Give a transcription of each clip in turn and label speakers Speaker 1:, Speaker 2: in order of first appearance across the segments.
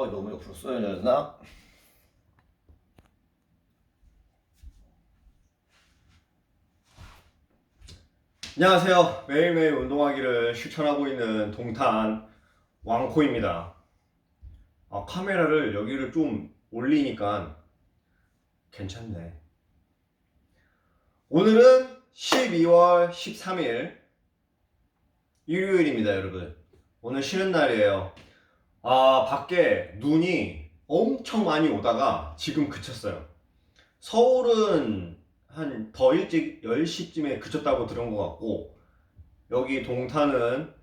Speaker 1: 너무 옆으로 써야 되나? 안녕하세요. 매일매일 운동하기를 실천하고 있는 동탄 왕코입니다. 카메라를 여기를 좀 올리니까 괜찮네. 오늘은 12월 13일 일요일입니다, 여러분. 오늘 쉬는 날이에요. 밖에 눈이 엄청 많이 오다가 지금 그쳤어요. 서울은 한 더 일찍 10시쯤에 그쳤다고 들은 것 같고, 여기 동탄은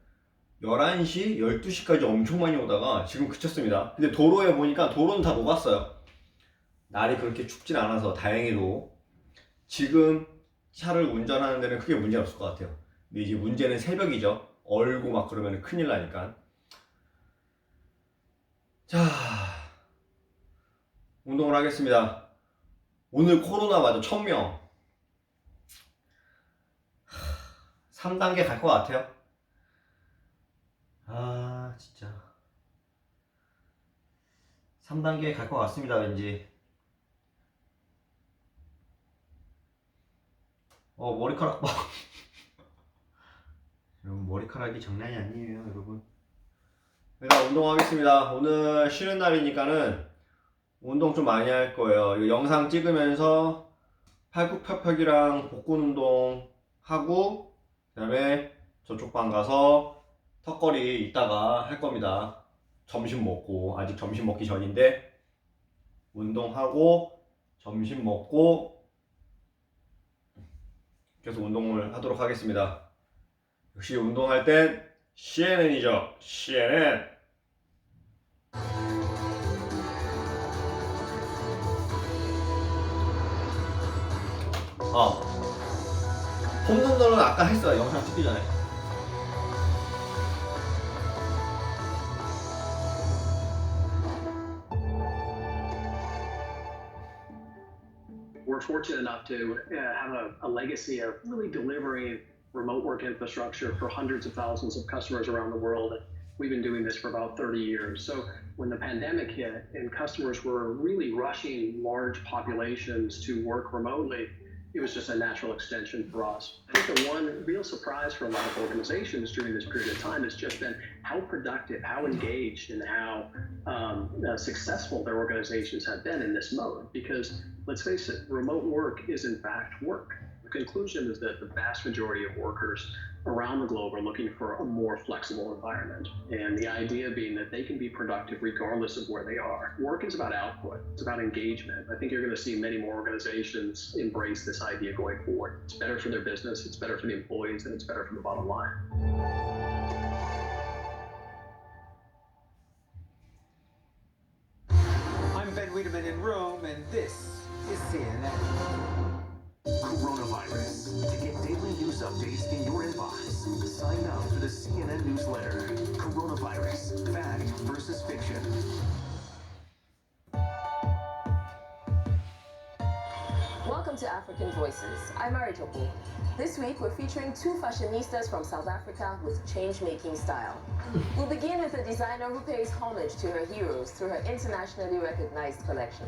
Speaker 1: 11시, 12시까지 엄청 많이 오다가 지금 그쳤습니다. 근데 도로에 보니까 도로는 다 녹았어요. 날이 그렇게 춥진 않아서 다행히도 지금 차를 운전하는 데는 크게 문제는 없을 것 같아요. 근데 이제 문제는 새벽이죠. 얼고 막 그러면 큰일 나니까. 자, 운동을 하겠습니다. 오늘 코로나 맞아 1000명. 3단계 갈 것 같아요. 진짜 3단계 갈 것 같습니다. 왠지. 머리카락 봐. 여러분, 머리카락이 장난이 아니에요, 여러분. 일단 운동하겠습니다. 오늘 쉬는 날이니까는 운동 좀 많이 할 거예요. 이거 영상 찍으면서 팔굽혀펴기랑 복근 운동 하고, 그 다음에 저쪽 방 가서 턱걸이 이따가 할 겁니다. 점심 먹고, 아직 점심 먹기 전인데, 운동하고, 점심 먹고, 계속 운동을 하도록 하겠습니다. 역시 운동할 땐 CNN이죠. CNN. 폼 운동은 아까 했어요. 영상 찍기 전에.
Speaker 2: We're fortunate enough to have a legacy of really delivering remote work infrastructure for hundreds of thousands of customers around the world. We've been doing this for about 30 years. So when the pandemic hit and customers were really rushing large populations to work remotely, it was just a natural extension for us. I think the one real surprise for a lot of organizations during this period of time has just been how productive, how engaged, and how successful their organizations have been in this mode. Because let's face it, remote work is in fact work. The conclusion is that the vast majority of workers around the globe are looking for a more flexible environment. And the idea being that they can be productive regardless of where they are. Work is about output, it's about engagement. I think you're going to see many more organizations embrace this idea going forward. It's better for their business, it's better for the employees, and it's better for the bottom line.
Speaker 3: I'm Ben Wiedemann in Rome, and this is CNN.
Speaker 4: Coronavirus. To get daily news updates in your inbox, sign up for the CNN newsletter. Coronavirus. Fact versus fiction.
Speaker 5: Welcome to African Voices. I'm Maritopo. This week, we're featuring two fashionistas from South Africa with change-making style. We'll begin with a designer who pays homage to her heroes through her internationally recognized collection.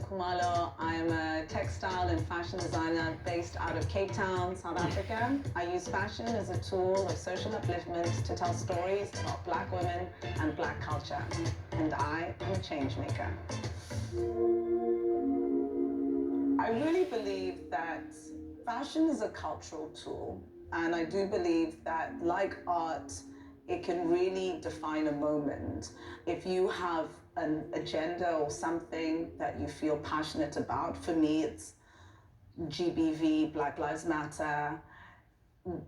Speaker 6: Kumalo. I'm a textile and fashion designer based out of Cape Town, South Africa. I use fashion as a tool of social upliftment to tell stories about Black women and Black culture. And I am a change maker. I really believe that fashion is a cultural tool. And I do believe that, like art, it can really define a moment. If you have an agenda or something that you feel passionate about, for me it's GBV, Black Lives Matter,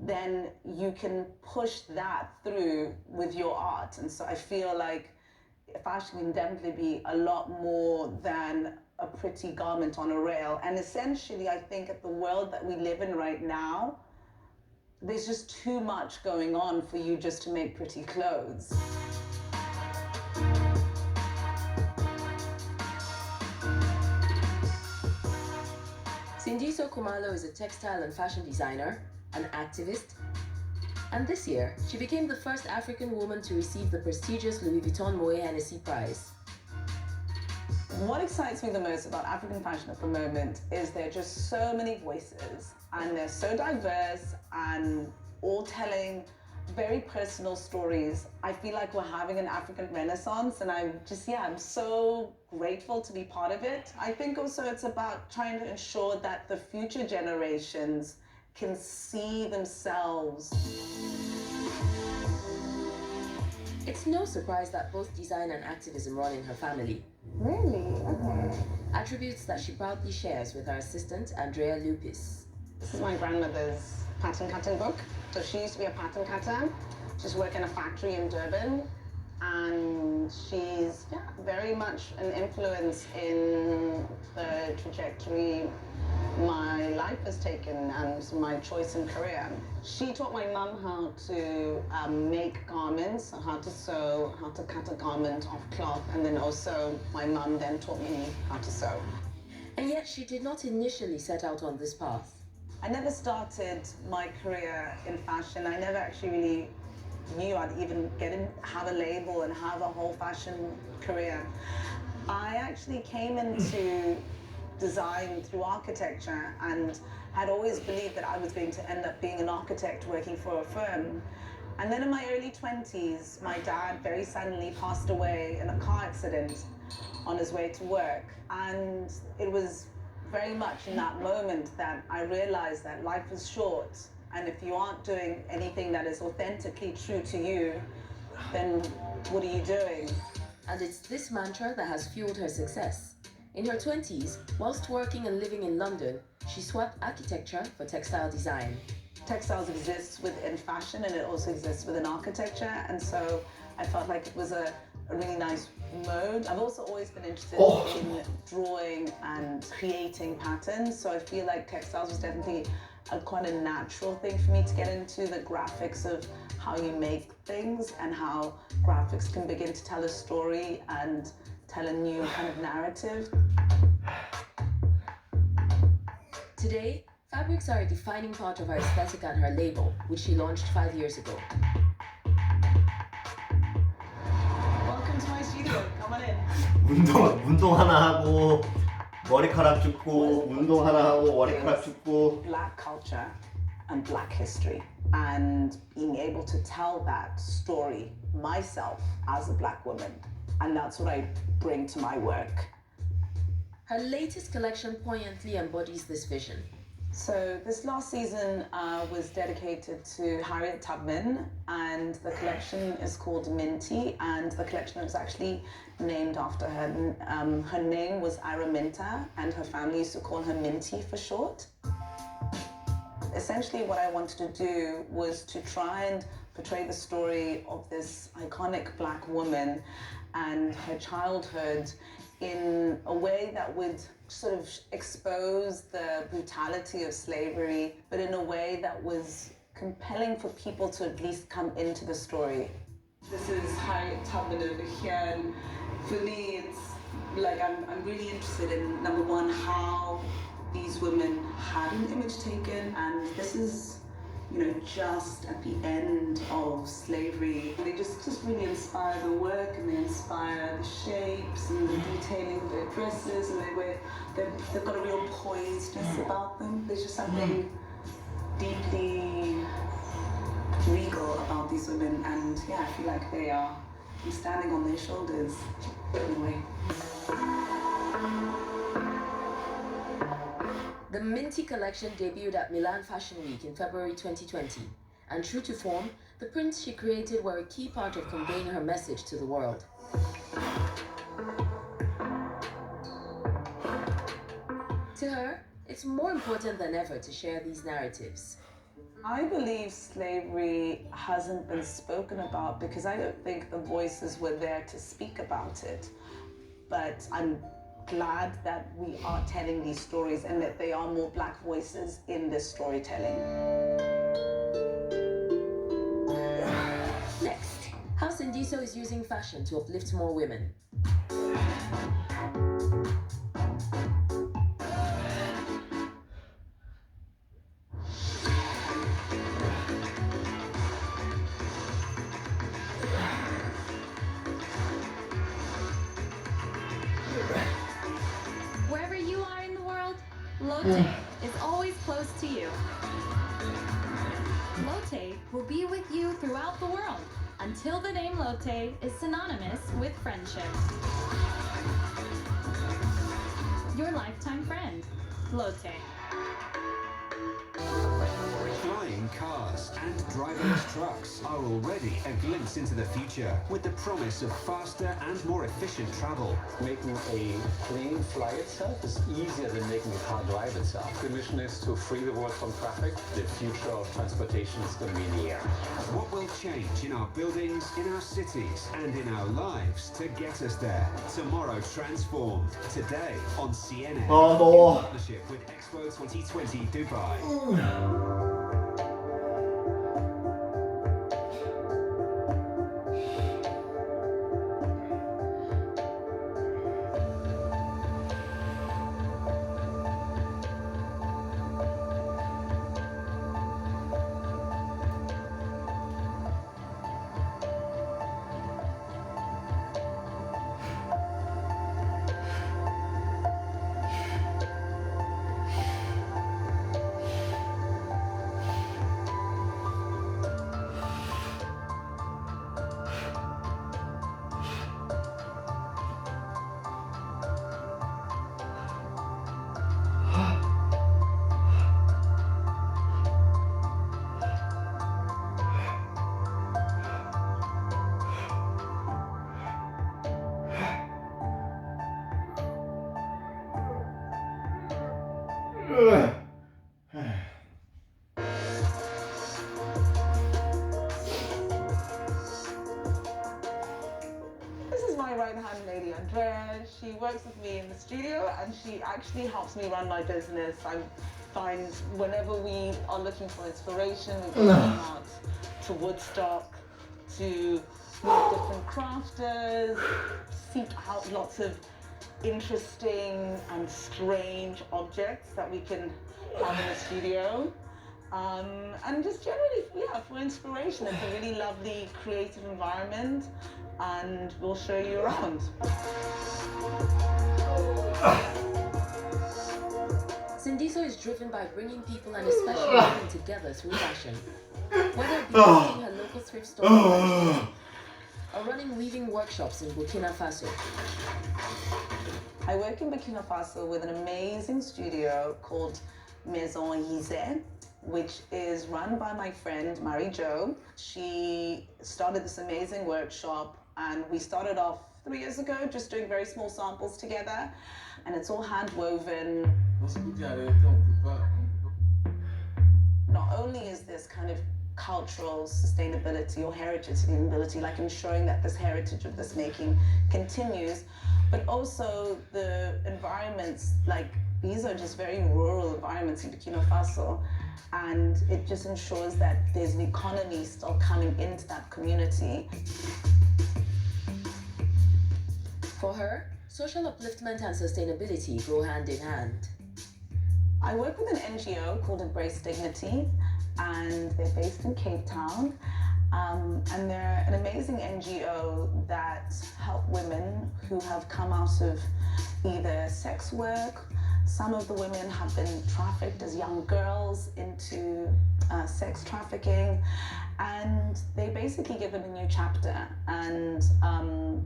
Speaker 6: then you can push that through with your art. And so I feel like fashion can definitely be a lot more than a pretty garment on a rail. And essentially, I think at the world that we live in right now, there's just too much going on for you just to make pretty clothes.
Speaker 5: Sindiso Kumalo is a textile and fashion designer, an activist, and this year, she became the first African woman to receive the prestigious Louis Vuitton Moet Hennessy Prize.
Speaker 6: What excites me the most about African fashion at the moment is there are just so many voices, and they're so diverse and all telling very personal stories. I feel like we're having an African renaissance, and I'm so grateful to be part of it. I think also it's about trying to ensure that the future generations can see themselves.
Speaker 5: It's no surprise that both design and activism run in her family.
Speaker 6: Really? Okay.
Speaker 5: Attributes that she proudly shares with her assistant, Andrea Lupis.
Speaker 6: This is my grandmother's pattern cutting book. So she used to be a pattern cutter. She's worked in a factory in Durban. And she's very much an influence in the trajectory my life has taken and my choice in career. She taught my mum how to make garments, how to sew, how to cut a garment off cloth, and then also my mum then taught me how to sew.
Speaker 5: And yet she did not initially set out on this path.
Speaker 6: I never started my career in fashion. I never actually really knew I'd even have a label and have a whole fashion career. I actually came into design through architecture and had always believed that I was going to end up being an architect working for a firm. And then in my early 20s, my dad very suddenly passed away in a car accident on his way to work. And it was very much in that moment that I realized that life is short. And if you aren't doing anything that is authentically true to you, then what are you doing?
Speaker 5: And it's this mantra that has fueled her success. In her 20s, whilst working and living in London, she swapped architecture for textile design.
Speaker 6: Textiles exists within fashion and it also exists within architecture, and so I felt like it was a really nice mode. I've also always been interested in drawing and creating patterns, so I feel like textiles was definitely quite a natural thing for me to get into, the graphics of how you make things and how graphics can begin to tell a story and tell a new kind of narrative.
Speaker 5: Today, fabrics are a defining part of her aesthetic and her label, which she launched 5 years ago.
Speaker 6: Welcome to my studio. Come on in.
Speaker 1: 운동 하나 하고 머리카락 줍고 운동 하나 하고 머리카락 줍고.
Speaker 6: Black culture and black history, and being able to tell that story myself as a black woman, and that's what I bring to my work.
Speaker 5: Her latest collection poignantly embodies this vision.
Speaker 6: So this last season was dedicated to Harriet Tubman, and the collection is called Minty, and the collection was actually named after her. Her name was Araminta, and her family used to call her Minty for short. Essentially what I wanted to do was to try and portray the story of this iconic black woman and her childhood in a way that would sort of expose the brutality of slavery, but in a way that was compelling for people to at least come into the story. This is Harriet Tubman over here, and for me it's like I'm really interested in, number one, how these women had an image taken, and this is, you know, just at the end of slavery. They just really inspire the work, and they inspire the shapes and the detailing of their dresses, and they've got a real poisedness about them. There's just something deeply regal about these women, and I feel like I'm standing on their shoulders in a way.
Speaker 5: The Minty collection debuted at Milan Fashion Week in February 2020, and true to form, the prints she created were a key part of conveying her message to the world. To her, it's more important than ever to share these narratives.
Speaker 6: I believe slavery hasn't been spoken about because I don't think the voices were there to speak about it. But I'm glad that we are telling these stories and that there are more Black voices in this storytelling.
Speaker 5: Next, how Sindiso is using fashion to uplift more women.
Speaker 7: Wherever you are in the world, Lotte is always close to you. Lotte will be with you throughout the world until the name Lotte is synonymous with friendship. Your lifetime friend, Lotte.
Speaker 3: Flying cars and driverless trucks are already a glimpse into the future, with the promise of faster and more efficient travel.
Speaker 8: Making a plane fly itself is easier than making a car drive itself. The mission is to free the world from traffic. The future of transportation is going to be in the air.
Speaker 3: What will change in our buildings, in our cities, and in our lives to get us there? Tomorrow Transformed, today on CNN,
Speaker 1: 더워.
Speaker 3: in partnership with Expo 2020 Dubai.
Speaker 6: This is my right-hand lady, Andrea. She works with me in the studio and she actually helps me run my business. I find whenever we are looking for inspiration, we go out to Woodstock to meet different crafters, seek out lots of interesting and strange objects that we can have in the studio. And just generally, yeah, for inspiration. It's a really lovely, creative environment, and we'll show you around.
Speaker 5: Sindiso is driven by bringing people and especially women together through fashion. Whether it be visiting her local thrift store or running weaving workshops in Burkina Faso.
Speaker 6: I work in Burkina Faso with an amazing studio called Maison Yze, which is run by my friend Mary Jo. She started this amazing workshop and we started off 3 years ago just doing very small samples together, and it's all hand woven. Not only is this kind of cultural sustainability or heritage sustainability, like ensuring that this heritage of this making continues, but also the environments, like these are just very rural environments in Burkina Faso, and it just ensures that there's an economy still coming into that community.
Speaker 5: For her, social upliftment and sustainability go hand in hand.
Speaker 6: I work with an NGO called Embrace Dignity, and they're based in Cape Town. And they're an amazing NGO that help women who have come out of either sex work. Some of the women have been trafficked as young girls into sex trafficking, and they basically give them a new chapter, and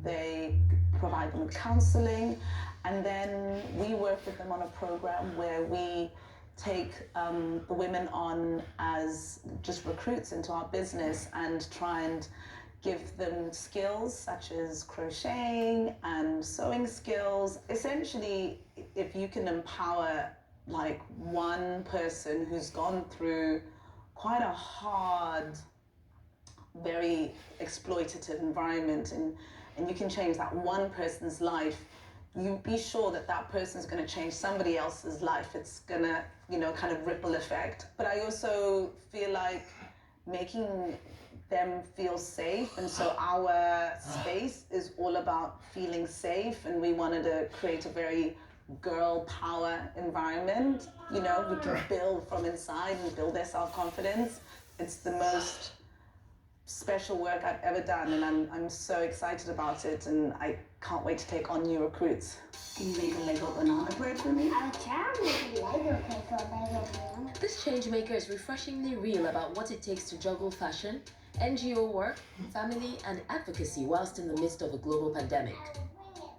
Speaker 6: they provide them with counseling, and then we work with them on a program where we take the women on as just recruits into our business and try and give them skills such as crocheting and sewing skills. Essentially, if you can empower like one person who's gone through quite a hard, very exploitative environment, and you can change that one person's life, you be sure that that person's going to change somebody else's life. It's going to, kind of ripple effect. But I also feel like making them feel safe, and so our space is all about feeling safe, and we wanted to create a very girl power environment. We can build from inside and build their self-confidence. It's the most special work I've ever done, and I'm so excited about it, and I can't wait to take on new recruits. Can you make a Lego banana bread for me?
Speaker 9: I'll try to make a Lego cake for a Lego banana.
Speaker 5: This changemaker is refreshingly real about what it takes to juggle fashion, NGO work, family, and advocacy whilst in the midst of a global pandemic.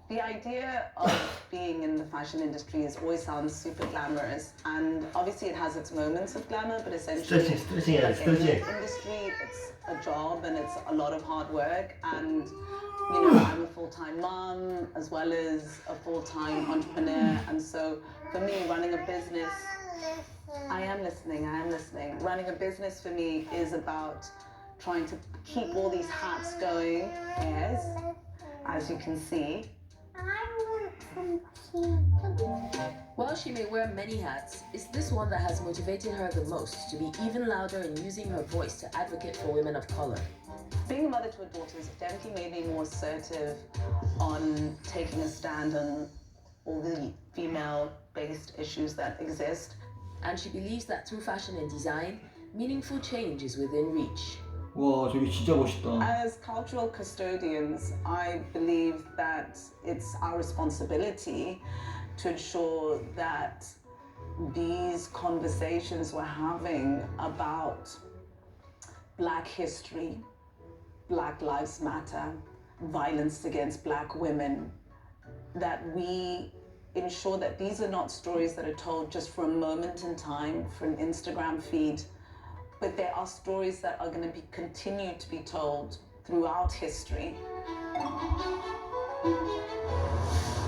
Speaker 6: The idea of being in the fashion industry always sounds super glamorous, and obviously it has its moments of glamour, but essentially in the industry it's a job and it's a lot of hard work, and I'm a full-time mom as well as a full-time entrepreneur, and so for me running a business, I am listening. Running a business for me is about trying to keep all these hats going, yes, as you can see.
Speaker 5: While she may wear many hats, it's this one that has motivated her the most to be even louder in using her voice to advocate for women of color.
Speaker 6: Being a mother to a daughter has definitely made me more assertive on taking a stand on all the female-based issues that exist.
Speaker 5: And she believes that through fashion and design, meaningful change is within reach.
Speaker 10: 와, 저기 진짜 멋있다.
Speaker 6: As cultural custodians, I believe that it's our responsibility to ensure that these conversations we're having about Black history, Black Lives Matter, violence against Black women, that we ensure that these are not stories that are told just for a moment in time, for an Instagram feed, but there are stories that are going to be continued to be told throughout history.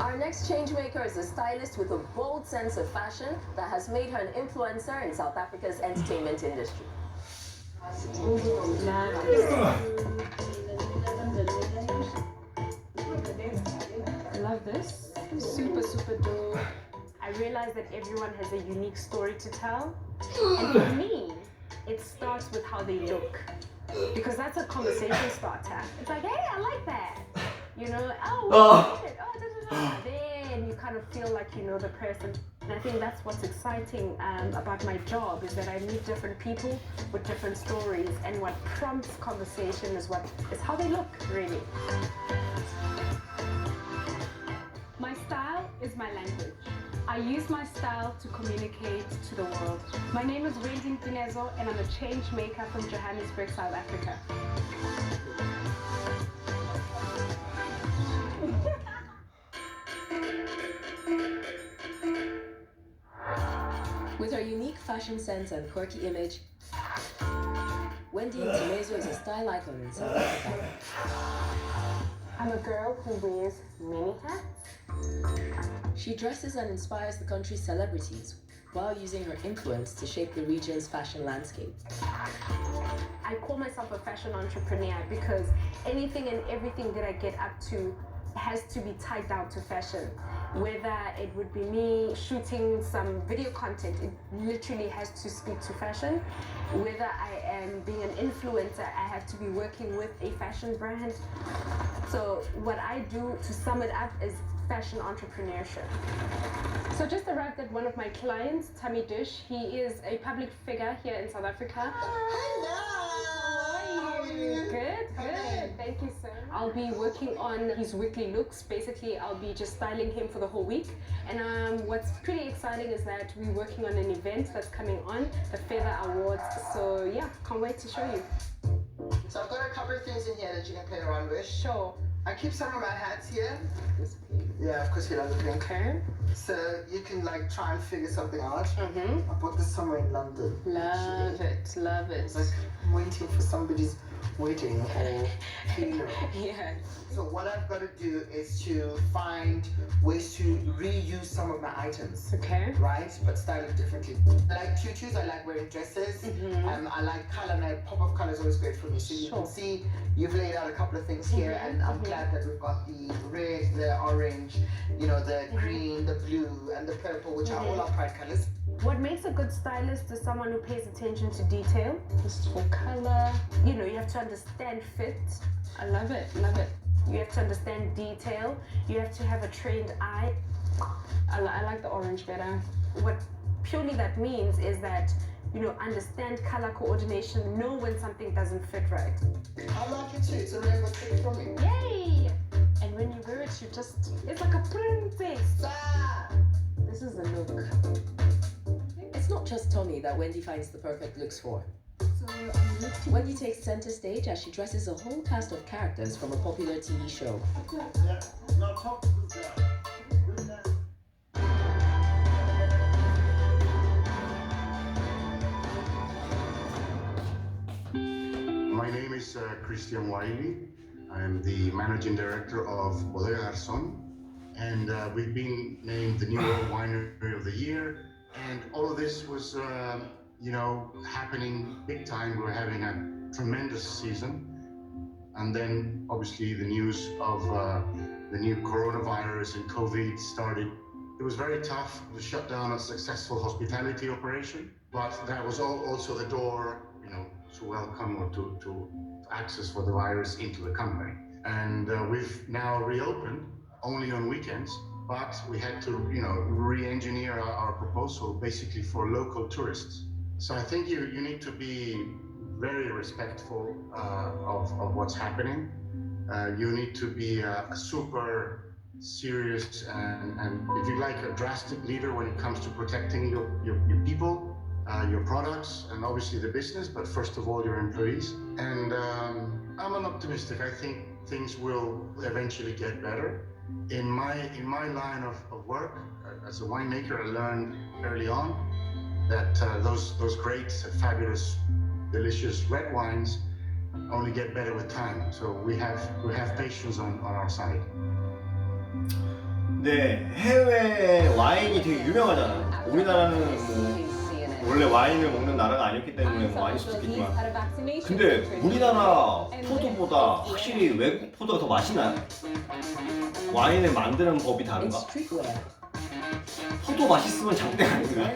Speaker 5: Our next changemaker is a stylist with a bold sense of fashion that has made her an influencer in South Africa's entertainment industry.
Speaker 11: I love this. Super, super dope. I realize that everyone has a unique story to tell. And for me, it starts with how they look. Because that's a conversation starter. It's like, hey, I like that. Oh, it. Then you kind of feel like you know the person. And I think that's what's exciting about my job, is that I meet different people with different stories, and what prompts conversation is how they look, really. My style is my language. I use my style to communicate to the world. My name is Wendy Dinezo, and I'm a change maker from Johannesburg, South Africa.
Speaker 5: With her unique fashion sense and quirky image, Wendy Dinezo is a style icon in South Africa.
Speaker 11: I'm a girl who wears many hats.
Speaker 5: She dresses and inspires the country's celebrities while using her influence to shape the region's fashion landscape.
Speaker 11: I call myself a fashion entrepreneur because anything and everything that I get up to has to be tied down to fashion. Whether it would be me shooting some video content, it literally has to speak to fashion. Whether I am being an influencer, I have to be working with a fashion brand. So what I do, to sum it up, is fashion entrepreneurship. So just arrived at one of my clients, Tammy Dish. He is a public figure here in South Africa. Good. Thank you, sir. I'll be working on his weekly looks. Basically, I'll be just styling him for the whole week. And what's pretty exciting is that we're working on an event that's coming on, the Feather Awards. So yeah, can't wait to show you.
Speaker 12: So I've got a couple of things in here that you can play around with.
Speaker 11: Sure.
Speaker 12: I keep some of my hats here.
Speaker 11: This pink.
Speaker 12: Yeah, of course you love the pink.
Speaker 11: Okay.
Speaker 12: So you can like try and figure something out.
Speaker 11: Mm-hmm.
Speaker 12: I bought this somewhere in London.
Speaker 11: Love it.
Speaker 12: It's like I'm waiting for somebody's waiting or
Speaker 6: Yeah.
Speaker 12: So what I've got to do is to find ways to reuse some of my items.
Speaker 6: Okay.
Speaker 12: Right? But style it differently. I like tutus, I like wearing dresses. I like color, and a pop of color is always great for me. So you can see you've laid out a couple of things here, and I'm glad that we've got the red, the orange, you know, the green, the blue, and the purple, which are all our pride colors.
Speaker 11: What makes a good stylist is someone who pays attention to detail.
Speaker 6: This is for color.
Speaker 11: You know, you have to understand fit.
Speaker 6: I love it. Love it.
Speaker 11: You have to understand detail. You have to have a trained eye.
Speaker 6: I like the orange better.
Speaker 11: What purely that means is that, you know, understand color coordination, know when something doesn't fit right.
Speaker 12: I like it too. It's a real good thing for me.
Speaker 11: Yay!
Speaker 6: And when you wear it, you just...
Speaker 11: It's like a princess.
Speaker 6: This is the look.
Speaker 5: It's not just Tommy that Wendy finds the perfect looks for. Wendy takes center stage as she dresses a whole cast of characters from a popular TV show.
Speaker 13: Yeah. Now talk to this guy.
Speaker 14: My name is Christian Wiley. I am the managing director of Bodega Garzón, and we've been named the New World Winery of the Year. And all of this was, you know, happening big time. We're having a tremendous season. And then obviously the news of the new coronavirus and COVID started. It was very tough to shut down a successful hospitality operation, but that was also the door, you know, to welcome or to access for the virus into the company. And we've now reopened only on weekends, but we had to, you know, re-engineer our proposal basically for local tourists. So I think you need to be very respectful of what's happening. You need to be a super serious and if you like, a drastic leader when it comes to protecting your people, your products, and obviously the business, but first of all, your employees. And I'm an optimistic. I think things will eventually get better. In my line of work, as a winemaker, I learned early on that those great, fabulous, delicious red wines only get better with time. So we have patience on our side.
Speaker 1: 네, 해외 와인이 되게 유명하잖아. 우리나라는 뭐 원래 와인을 먹는 나라가 아니었기 때문에 뭐 아닐 수도 있겠지만, 근데 우리나라 포도보다 확실히 외국 포도가 더 맛있나요? 와인을 만드는 법이 다른가? 포도 맛있으면 장땡 아닌가?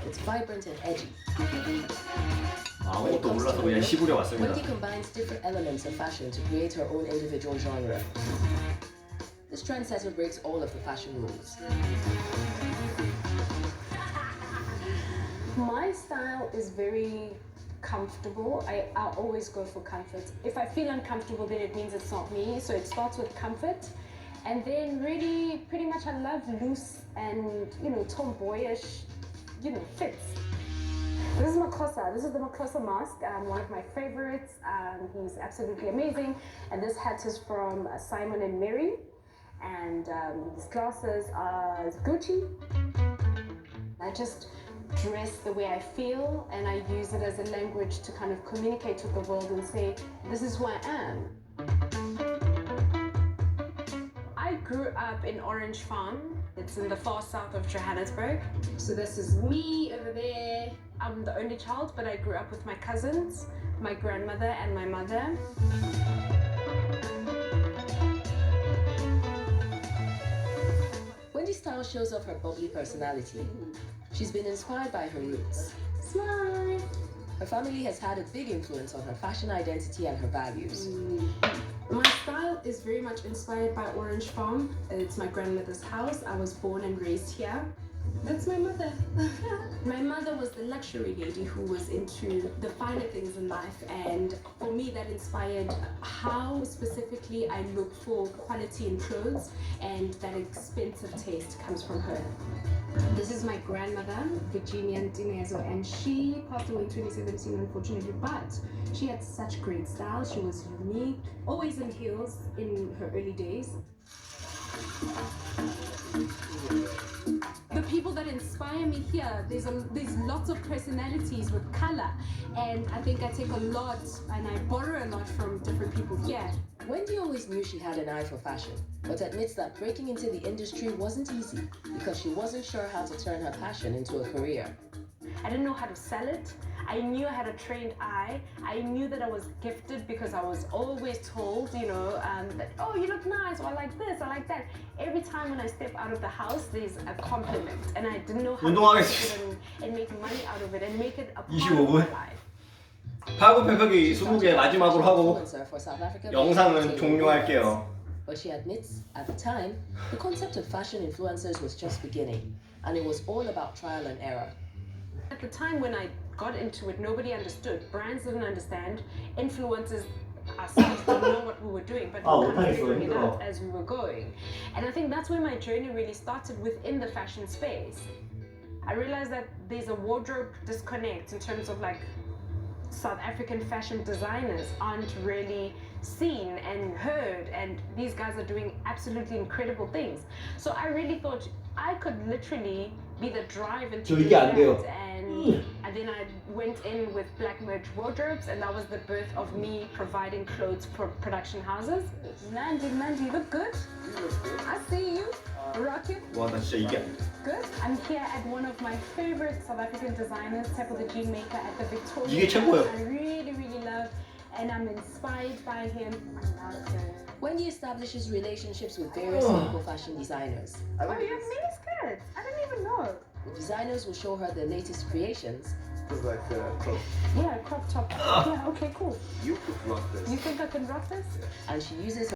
Speaker 5: It's vibrant and edgy.
Speaker 1: 아무것도 몰라서 그냥 시부려 왔습니다.
Speaker 5: Wendy combines different elements of fashion to create her own individual genre. This trendsetter breaks all of the fashion rules.
Speaker 11: My style is very comfortable. I always go for comfort. If I feel uncomfortable, then it means it's not me. So it starts with comfort. And then really, pretty much I love loose and, you know, tomboyish, you know, fits. This is Makosa. This is the Makosa mask, one of my favorites. He's absolutely amazing. And this hat is from Simon and Mary. And these glasses are Gucci. I just dress the way I feel, and I use it as a language to kind of communicate with the world and say, this is who I am. I grew up in Orange Farm. It's in the far south of Johannesburg. So this is me over there. I'm the only child, but I grew up with my cousins, my grandmother and my mother.
Speaker 5: Wendy's style shows off her bubbly personality. She's been inspired by her roots.
Speaker 11: Smile!
Speaker 5: Her family has had a big influence on her fashion identity and her values.
Speaker 11: My style is very much inspired by Orange Farm. It's my grandmother's house. I was born and raised here. That's my mother. My mother was the luxury lady who was into the finer things in life, and for me that inspired how specifically I look for quality in clothes, and that expensive taste comes from her. This is my grandmother, Virginia Ntinezo, and she passed away in 2017 unfortunately, but she had such great style. She was unique, always in heels in her early days. The people that inspire me here, there's lots of personalities with color, and I think I take a lot and I borrow a lot from different people here.
Speaker 5: Wendy always knew she had an eye for fashion, but admits that breaking into the industry wasn't easy because she wasn't sure how to turn her passion into a career.
Speaker 11: I didn't know how to sell it. I knew I had a trained eye. I knew that I was gifted because I was always told, that, oh, you look nice, or I like this, I like that. Every time when I step out of the house, there's a compliment, and I didn't know how to
Speaker 1: 운동하기
Speaker 11: take it and make money out of it and make it a part of
Speaker 1: 25분.
Speaker 11: my life.
Speaker 1: 팔굽혀펴기 20개 마지막으로 하고
Speaker 5: Influencer for South Africa
Speaker 1: 영상은 종료할게요.
Speaker 5: But she admits, at the time, the concept of fashion influencers was just beginning, and it was all about trial and error.
Speaker 11: At the time when I got into it, nobody understood. Brands didn't understand. Influencers ourselves didn't know what we were doing, but we were kind of figuring it out as we were going. And I think that's where my journey really started within the fashion space. I realized that there's a wardrobe disconnect in terms of like South African fashion designers aren't really seen and heard, and these guys are doing absolutely incredible things. So I really thought I could literally be the drive into doing that, and then I went in with Black Merch Wardrobes, and that was the birth of me providing clothes for production houses. Mandy, you look good. I see you. Rocking.
Speaker 1: 와, 나 진짜 이게
Speaker 11: Good. I'm here at one of my favorite South African designers, Tepo the Jean Maker at the Victoria.
Speaker 1: 이게 최고예요.
Speaker 11: I really love, and I'm inspired by him. I love him.
Speaker 5: Wendy establishes relationships with various local fashion designers.
Speaker 11: Oh, you have mini skirts. I didn't even know.
Speaker 5: The designers will show her their latest creations.
Speaker 8: It's like
Speaker 11: Yeah, crop top. Yeah, okay, cool.
Speaker 8: you could rock this.
Speaker 11: You think I can rock this?
Speaker 5: And she uses